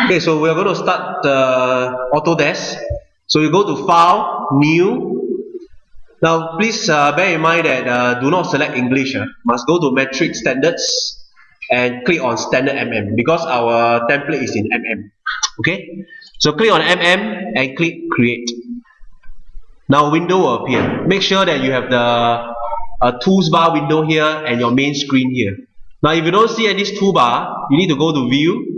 Okay, so we are going to start Autodesk. So you go to File, New. Now please bear in mind that do not select English. Must go to Metric Standards and click on Standard MM because our template is in MM. Okay, so click on MM and click Create. Now a window will appear. Make sure that you have the tools bar window here and your main screen here. Now if you don't see any toolbar, you need to go to View,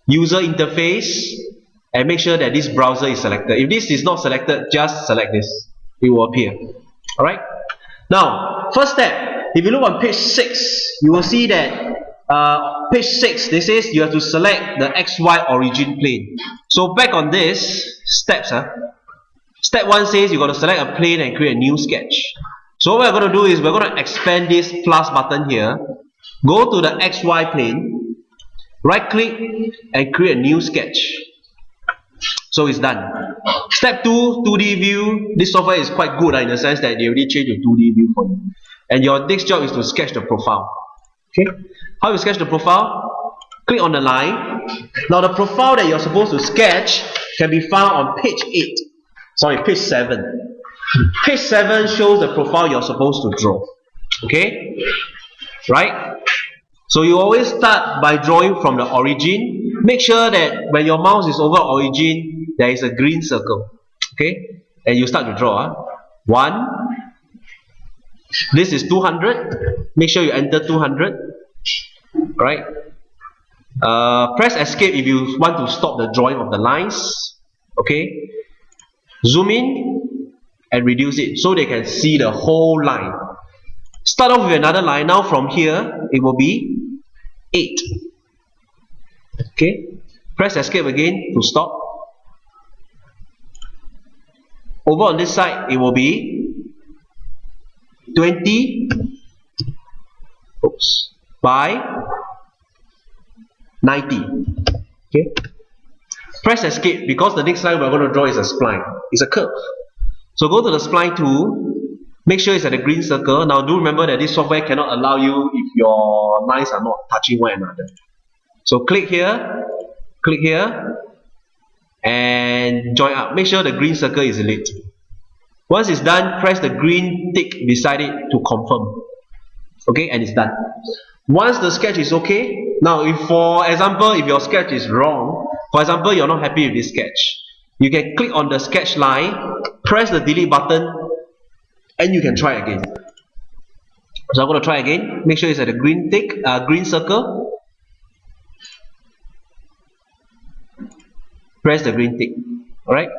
User Interface, and make sure that this browser is selected. If this is not selected, just select this. It will appear. Alright? Now, first step, if you look on page 6, you will see that page 6, this says you have to select the XY origin plane. So back on this, steps. Step 1 says you're going to select a plane and create a new sketch. So what we're going to do is we're going to expand this plus button here, go to the XY plane, right click and create a new sketch. So it's done. Step 2, 2D view. This software is quite good in the sense that they already changed the 2D view for you. And your next job is to sketch the profile. Okay? How you sketch the profile? Click on the line. Now the profile that you're supposed to sketch can be found on page 8. Sorry, page 7. Page 7 shows the profile you're supposed to draw. Okay? Right? So you always start by drawing from the origin. Make sure that when your mouse is over origin, there is a green circle. Okay? And you start to draw. 1. This is 200. Make sure you enter 200. Right? Press escape if you want to stop the drawing of the lines. Okay? Zoom in and reduce it so they can see the whole line. Start off with another line. Now from here, it will be 8. Okay, press escape again to stop. Over on this side, it will be 20 by 90. Okay, press escape because the next line we're going to draw is a spline. It's a curve. So go to the spline tool. Make sure it's at a green circle. Now do remember that this software cannot allow you if your lines are not touching one another. So click here, and join up. Make sure the green circle is lit. Once it's done, press the green tick beside it to confirm. Okay, and it's done. Once the sketch is okay, now if for example, if your sketch is wrong, for example, you're not happy with this sketch, you can click on the sketch line, press the delete button, and you can try again. So I'm going to try again. Make sure it's at a green tick, green circle. Press the green tick. Alright?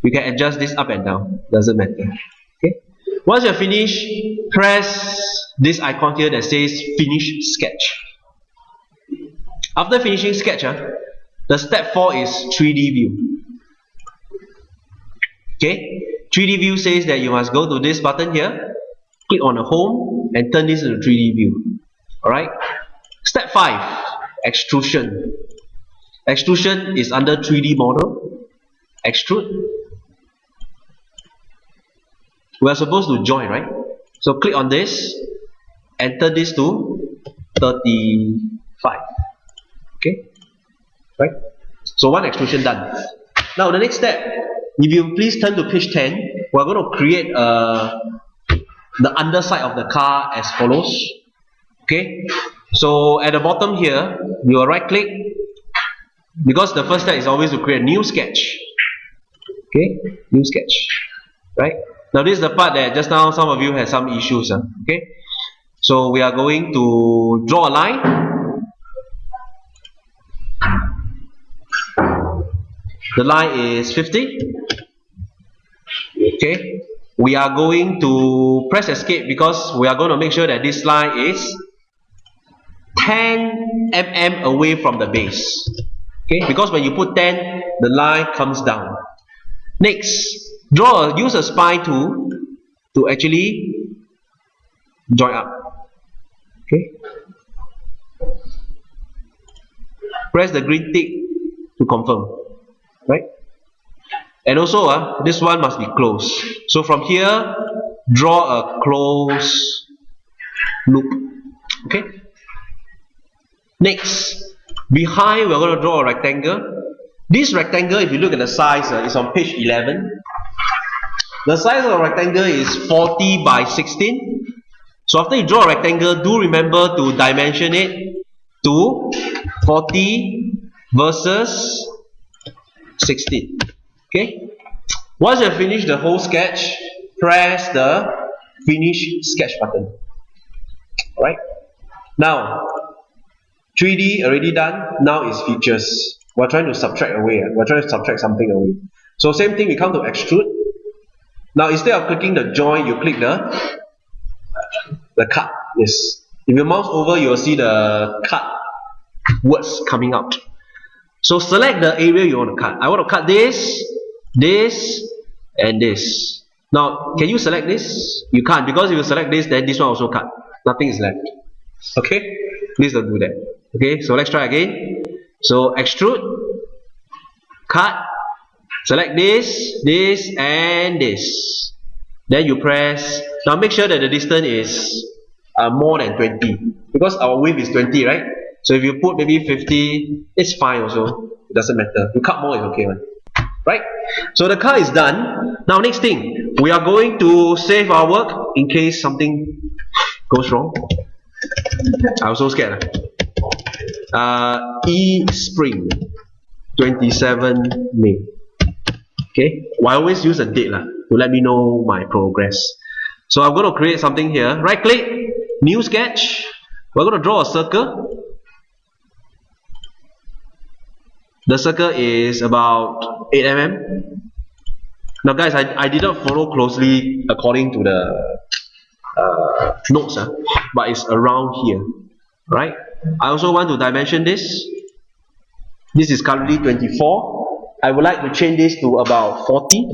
You can adjust this up and down. Doesn't matter. Okay? Once you're finished, press this icon here that says Finish Sketch. After finishing sketch, the step 4 is 3D view. Okay? 3D view says that you must go to this button here, click on the home, and turn this into 3D view. Alright? Step 5, extrusion. Extrusion is under 3D model. Extrude. We are supposed to join, right? So click on this and turn this to 35. Okay? Right? So one extrusion done. Now the next step, if you please turn to page 10, we're going to create the underside of the car as follows. Okay? So at the bottom here, you will right click, because the first step is always to create a new sketch. Okay? New sketch. Right? Now this is the part that just now some of you had some issues. Okay? So we are going to draw a line. The line is 50. Okay, we are going to press escape because we are going to make sure that this line is 10 mm away from the base. Okay, because when you put 10, the line comes down. Next, use a spline tool to actually join up. Okay, press the green tick to confirm. Right? And also this one must be closed. So from here, draw a closed loop. Okay? Next, Behind, we're going to draw a rectangle. This rectangle, if you look at the size, is on page 11. The size of the rectangle is 40 by 16. So after you draw a rectangle, do remember to dimension it to 40 versus 16. Okay? Once you have finished the whole sketch, press the Finish Sketch button. Alright? Now, 3D already done. Now is features. We're trying to subtract away. We're trying to subtract something away. So same thing, we come to extrude. Now instead of clicking the join, you click the cut. Yes. If you mouse over, you will see the cut words coming out. So select the area you want to cut. I want to cut this, this, and this. Now, can you select this? You can't, because if you select this, then this one also cut. Nothing is left. Okay? Please don't do that. Okay? So let's try again. So extrude, cut, select this, this, and this. Then you press. Now make sure that the distance is more than 20, because our width is 20, right? So if you put maybe 50, it's fine also. It doesn't matter. You cut more is okay, right? So the cut is done. Now next thing, we are going to save our work in case something goes wrong. I was so scared. Spring 27 May. Okay, well, I always use a date to let me know my progress. So I'm going to create something here. Right click, new sketch. We're going to draw a circle. The circle is about 8 mm. Now guys, I did not follow closely according to the notes, but it's around here, right? I also want to dimension this. This is currently 24. I would like to change this to about 40.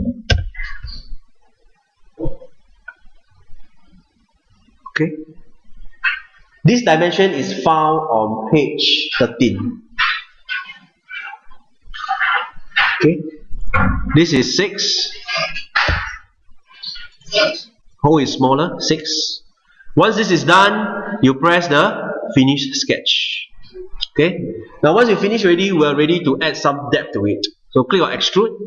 Okay. This dimension is found on page 13. Okay. This is 6. Hole is smaller, 6. Once this is done, you press the Finish Sketch. Okay. Now once you finish already, we're ready to add some depth to it. So click on Extrude.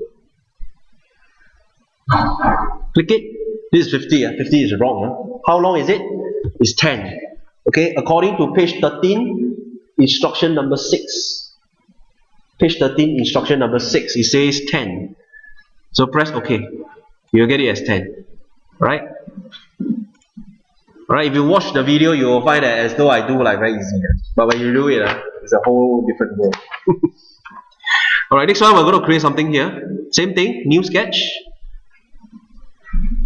Click it. This is 50. 50 is wrong. How long is it? It's 10. Okay. According to page 13, instruction number 6. Page 13, instruction number 6. It says 10. So press OK. You'll get it as 10. Right? Alright, if you watch the video, you will find that as though I do like very easy. But when you do it, it's a whole different world. Alright, next one we're going to create something here. Same thing, new sketch.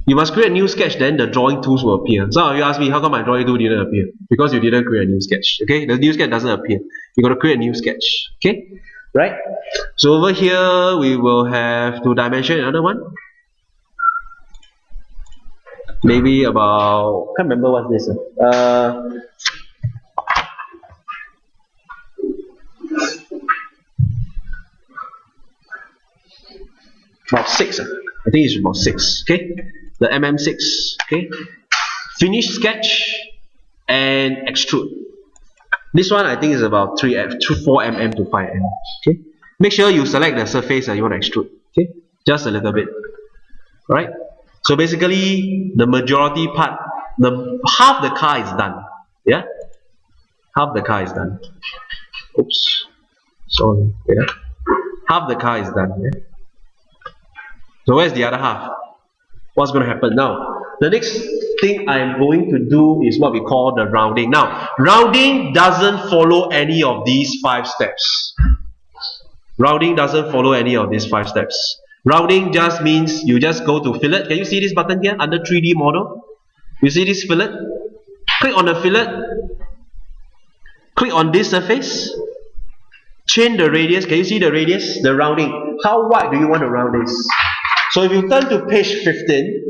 You must create a new sketch, then the drawing tools will appear. Some of you ask me, how come my drawing tool didn't appear? Because you didn't create a new sketch. Okay, the new sketch doesn't appear. You got to create a new sketch. Okay, right? So over here, we will have to dimension another one. Maybe about, can't remember what's this. About 6. I think it's about 6. Okay, the MM6. Okay, Finish Sketch and Extrude. This one I think is about 4 mm to 5 mm. Okay, make sure you select the surface that you want to extrude. Okay, just a little bit. Right. So basically, the majority part, half the car is done. Yeah, half the car is done. Oops, sorry. Yeah, half the car is done. Yeah. So where's the other half? What's going to happen now? The next thing I'm going to do is what we call the rounding. Now, rounding doesn't follow any of these 5 steps. Rounding doesn't follow any of these 5 steps. Rounding just means you just go to fillet. Can you see this button here under 3D model? You see this fillet? Click on the fillet. Click on this surface. Change the radius. Can you see the radius? The rounding. How wide do you want to round this? So if you turn to page 15,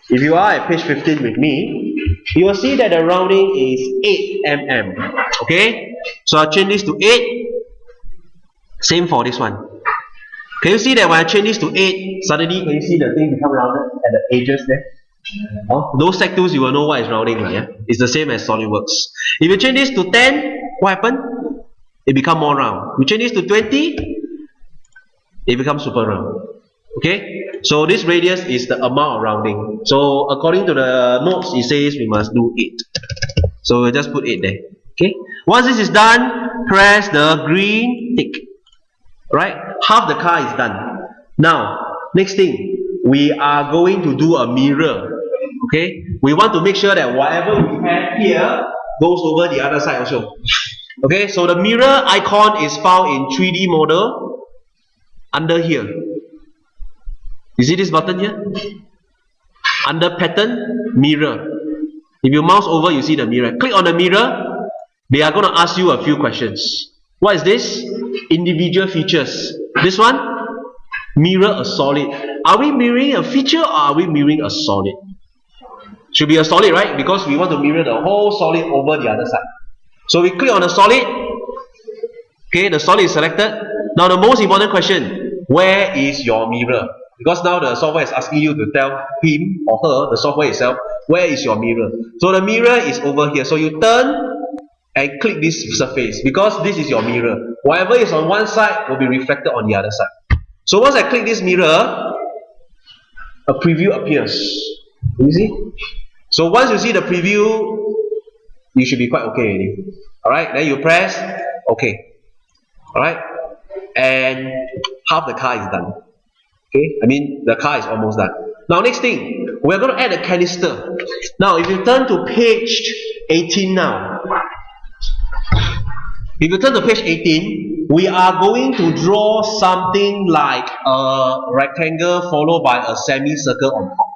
if you are at page 15 with me, you will see that the rounding is 8 mm. Okay? So I'll change this to 8. Same for this one. Can you see that when I change this to 8, suddenly can you see the thing become rounded at the edges there? Those sec tools, you will know what is rounding, right? Yeah? It's the same as SolidWorks. If you change this to 10, what happened? it becomes more round. We change this to 20, it becomes super round. Okay, so this radius is the amount of rounding. So according to the notes, it says we must do 8. So we'll just put 8 there. Okay, once this is done, press the green tick. Right, half the car is done. Now, next thing, we are going to do a mirror. Okay, we want to make sure that whatever we have here goes over the other side also. Okay, so the mirror icon is found in 3D model under here. You see this button here? Under pattern, mirror. If you mouse over, you see the mirror. Click on the mirror. They are going to ask you a few questions. What is this? Individual features. This one? Mirror a solid. Are we mirroring a feature or are we mirroring a solid? Should be a solid, right? Because we want to mirror the whole solid over the other side. So we click on the solid. Okay, the solid is selected. Now the most important question, where is your mirror? Because now the software is asking you to tell him or her, the software itself, where is your mirror? So the mirror is over here. So you turn and click this surface because this is your mirror. Whatever is on one side will be reflected on the other side. So once I click this mirror, a preview appears. You see? So once you see the preview, you should be quite okay already. Alright, then you press OK. Alright, and half the car is done. Okay, I mean the car is almost done. Now next thing, we're going to add a canister. Now if you turn to page 18 now, if you turn to page 18, we are going to draw something like a rectangle followed by a semicircle on top.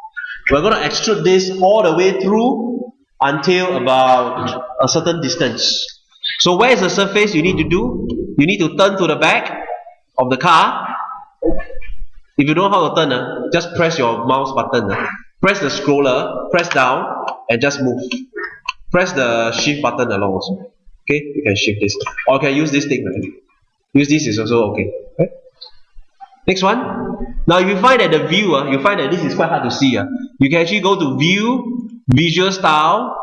We're going to extrude this all the way through until about a certain distance. So where is the surface you need to do? You need to turn to the back of the car. If you don't know how to turn, just press your mouse button. Press the scroller, press down, and just move. Press the shift button along also. Okay, you can shift this. Or you can use this thing. Use this is also okay. Okay? Next one. Now if you find that the view, you find that this is quite hard to see. You can actually go to View, Visual Style,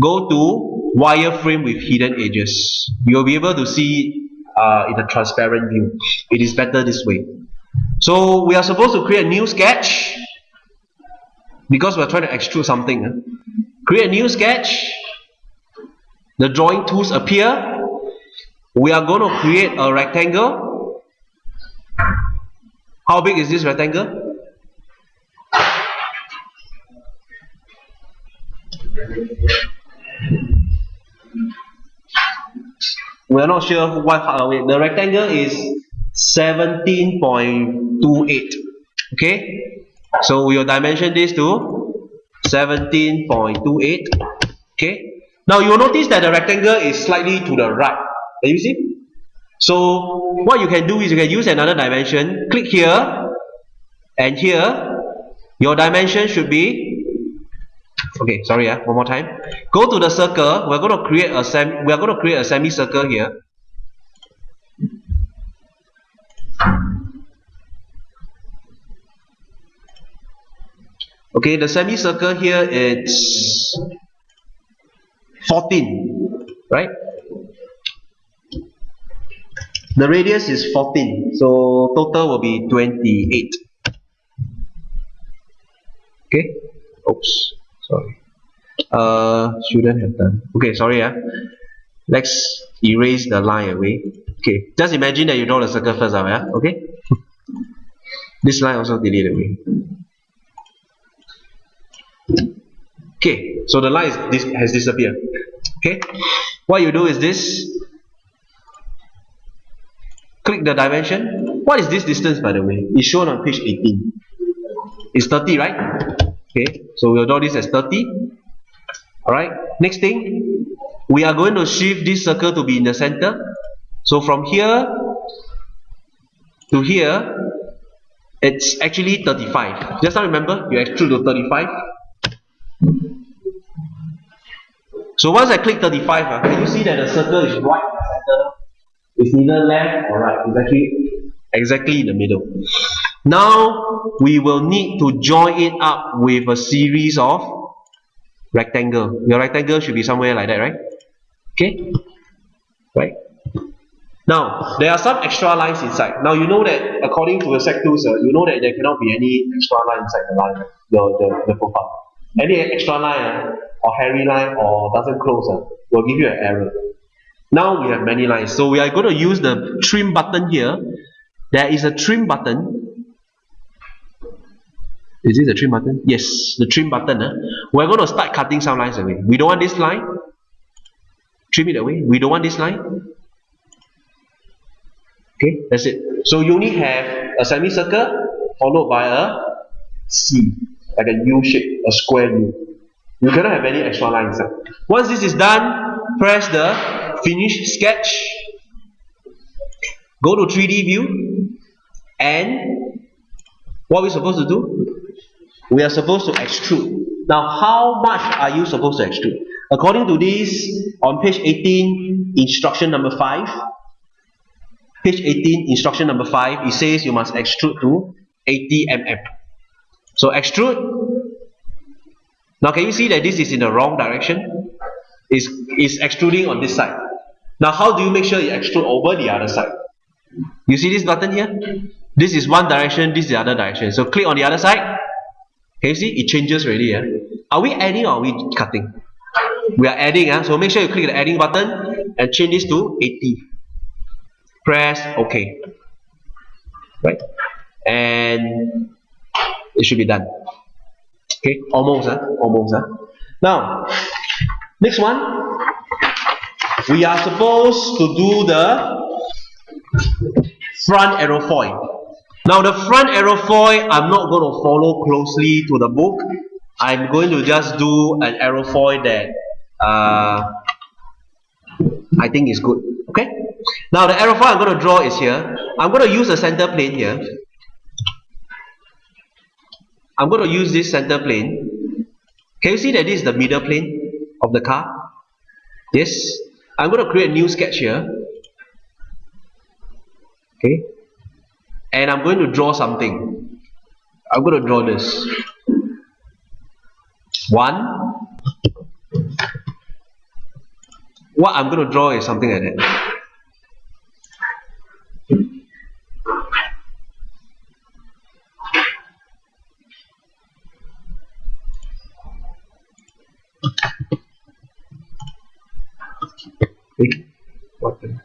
go to Wireframe with hidden edges. You'll be able to see in a transparent view. It is better this way. So we are supposed to create a new sketch because we're trying to extrude something. Create a new sketch. The drawing tools appear. We are going to create a rectangle. How big is this rectangle? We are not sure what the rectangle is 17.28. Okay, so we will dimension this to 17.28. Okay, now you will notice that the rectangle is slightly to the right. Can you see? So what you can do is you can use another dimension. Click here and here. Your dimension should be. Okay, sorry. One more time. Go to the circle. We're going to create a semicircle here. Okay, the semicircle here it's 14, right? The radius is 14, so total will be 28. Okay. Oops, sorry. Shouldn't have done. Okay, sorry. Let's erase the line away. Okay, just imagine that you draw the circle first. Okay. This line also delete away. Okay, so the line has disappeared. Okay, what you do is this. Click the dimension. What is this distance, by the way? It's shown on page 18. It's 30, right? Okay, so we'll draw this as 30. Alright, next thing, we are going to shift this circle to be in the center. So from here to here, it's actually 35. Just now remember, you extrude to 35. So once I click 35, can you see that the circle is right in the center? It's neither left or right. It's actually exactly in the middle. Now we will need to join it up with a series of rectangle. Your rectangle should be somewhere like that, right? Okay, right. Now, there are some extra lines inside. Now, you know that according to the Sec tools, you know that there cannot be any extra line inside the line, the profile. Any extra line or hairy line or doesn't close will give you an error. Now we have many lines. So we are going to use the trim button here. There is a trim button. Is this the trim button? Yes, the trim button. We're going to start cutting some lines away. We don't want this line. Trim it away. We don't want this line. Okay, that's it. So you only have a semicircle followed by a C, like a U shape, a square U. You cannot have any extra lines. Once this is done, press the finish sketch. Go to 3D view, and what are we supposed to do? We are supposed to extrude. Now, how much are you supposed to extrude? According to this, on page 18, instruction number 5. Page 18, instruction number 5, it says you must extrude to 80 mm. So extrude. Now can you see that this is in the wrong direction? It's extruding on this side. Now how do you make sure you extrude over the other side? You see this button here? This is one direction, this is the other direction. So click on the other side. Can you see? It changes already. Yeah? Are we adding or are we cutting? We are adding. So make sure you click the adding button and change this to 80. Press OK. Right? And it should be done. Okay, almost. Almost. Now, next one. We are supposed to do the front aerofoil. Now, the front aerofoil, I'm not going to follow closely to the book. I'm going to just do an aerofoil that I think is good. Okay. Now, the aerofoil I'm going to draw is here. I'm going to use the center plane here. I'm going to use this center plane. Can you see that this is the middle plane of the car? Yes. I'm going to create a new sketch here. Okay. And I'm going to draw something. I'm going to draw this. One. What I'm going to draw is something like that. What the?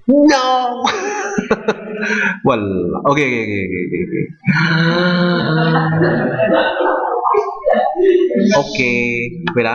No. Well, okay. Okay, wait.